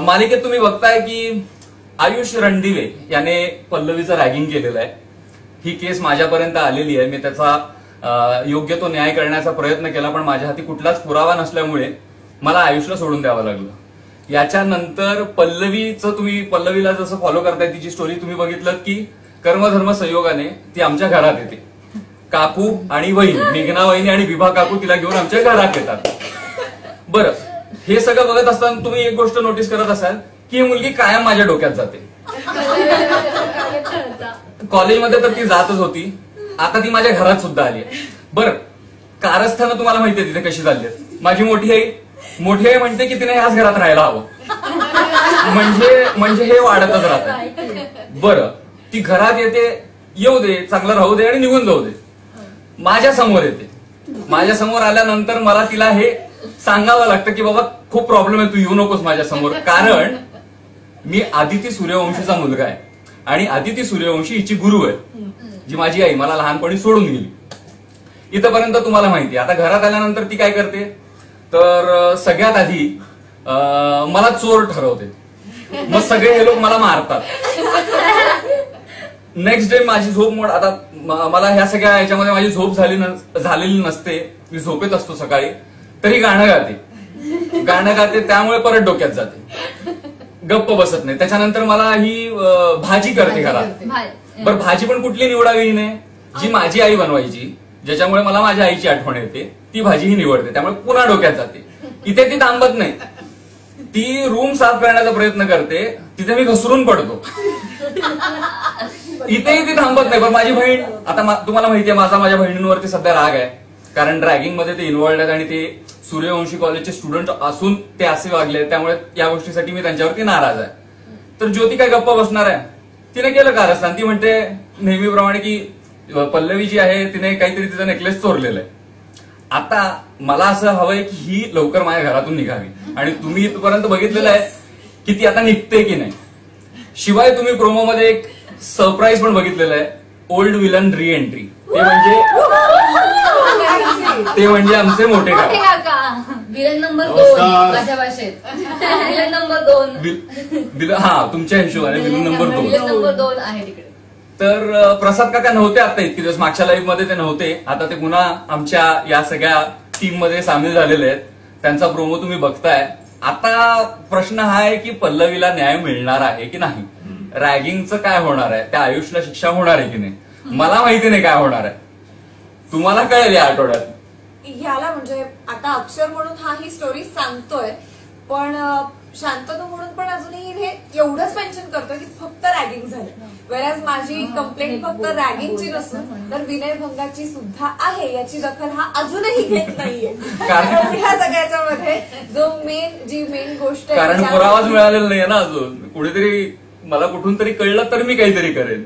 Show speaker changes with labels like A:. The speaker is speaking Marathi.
A: मालिकेत तुम्ही बघताय की आयुष रणदिवे याने पल्लवीचं रॅगिंग केलेलं आहे. ही केस माझ्यापर्यंत आलेली आहे. मी त्याचा योग्य तो न्याय करण्याचा प्रयत्न केला, पण माझ्या हाती कुठलाच पुरावा नसल्यामुळे मला आयुषला सोडून द्यावं लागलं. याच्यानंतर पल्लवीला जसं फॉलो करताय तिची स्टोरी तुम्ही बघितलं की कर्मधर्म संयोगाने ती आमच्या घरात येते. काकू आणि वहिनी, मेघना वहिनी आणि विभा काकू तिला घेऊन आमच्या घरात येतात. बरं, हे सगळं बघत असताना तुम्ही एक गोष्ट नोटीस करत असाल की ही मुलगी कायम माझ्या डोक्यात जाते. कॉलेजमध्ये तर ती जातच होती, आता ती माझ्या घरात सुद्धा आली आहे. बरं, कारस्थानं तुम्हाला माहितीये तिथे कशी चालली आहेत. माझी मोठी आई म्हणते की तिने ह्याच घरात राहायला हवं, म्हणजे हे वाढतच राहत. बरं, ती घरात येते, येऊ दे, चांगलं राहू दे आणि निघून जाऊ दे. माझ्या समोर येते. माझ्या समोर आल्यानंतर मला तिला हे सांगावं लागतं की बाबा खूप प्रॉब्लेम आहे, तू येऊ नकोस माझ्या समोर. कारण मी आदिती सूर्यवंशीचा मुलगा आहे आणि आदिती सूर्यवंशी हिची गुरु आहे, जी माझी आई मला लहानपणी सोडून गेली. इथपर्यंत तुम्हाला माहिती आहे. आता घरात आल्यानंतर ती काय करते तर सगळ्यात आधी मला चोर ठरवते. मग सगळे हे लोक मला मारतात. नेक्स्ट डे माझी झोप आता मला ह्या सगळ्या याच्यामध्ये माझी झोप झालेली नसते. मी झोपेत असतो सकाळी, तरी गाणं गाते. त्यामुळे परत डोक्यात जाते, गप्प बसत नाही. त्याच्यानंतर मला ही भाजी करते घरात. बरं, भाजी पण कुठली निवडावी हिने, जी माझी आई बनवायची, ज्याच्यामुळे मला माझ्या आईची आठवण येते, ती भाजी ही निवडते. त्यामुळे पुन्हा डोक्यात जाते. इथे ती थांबत नाही, ती रूम साफ करण्याचा प्रयत्न करते, तिथे मी घसरून पडतो. इथेही ती थांबत नाही. पण माझी बहीण, आता तुम्हाला माहितीये माझा माझ्या बहिणींवरती सध्या राग आहे, कारण ड्रॅगिंग मध्ये ते इन्व्हॉल्ड आहेत आणि ते सूर्यवंशी कॉलेजचे स्टुडंट असून ते असे वागले. त्यामुळे या गोष्टीसाठी मी त्यांच्यावरती नाराज आहे. तर ज्योती काय गप्पा बसणार आहे, तिने केलं कारस्थान. ती म्हणते नेहमीप्रमाणे की पल्लवी जी आहे तिने काहीतरी तिचा नेकलेस चोरलेला आहे. आता मला असं हवंय की ही लवकर माझ्या घरातून निघावी. आणि तुम्ही इथपर्यंत बघितलेलं आहे की ती आता निघते की नाही. शिवाय तुम्ही प्रोमोमध्ये एक सरप्राईज पण बघितलेलं आहे, ओल्ड विलन री एंट्री. ते म्हणजे आमचे मोठे काका,
B: विलन नंबर 2 माझ्या भाषेत. विलन नंबर 2,
A: हा तुमच्या हिशोबाने विलन नंबर
B: 2 आहे तिकडे.
A: तर प्रसाद काका नव्हते आता इतके दिवस, मागच्या लाईव्ह मध्ये ते नव्हते. आता ते पुन्हा आमच्या या सगळ्या टीम मध्ये सामील झालेले आहेत. त्यांचा प्रोमो तुम्ही बघताय. आता प्रश्न हा आहे की पल्लवीला न्याय मिळणार आहे की नाही. रॅगिंगचं काय होणार आहे, त्या आयुषला शिक्षा होणार आहे की नाही, मला माहिती नाही काय होणार आहे. तुम्हाला कळेल या आठवड्यात.
C: याला म्हणजे आता अक्षर म्हणून हा ही स्टोरी सांगतोय, पण शांतनू म्हणून पण अजूनही हे एवढंच मेन्शन करतोय की फक्त रॅगिंग झालं. वेळाच माझी कंप्लेंट फक्त रॅगिंगची नसून तर विनयभंगाची सुद्धा आहे, याची दखल हा अजूनही घेत नाहीये. ह्या सगळ्याच्या मध्ये जी मेन गोष्ट आहे,
A: कारण पुरावाच मिळालेला नाहीये ना अजून. कुठेतरी मला कुठून तरी कळलं तर मी काहीतरी करेन.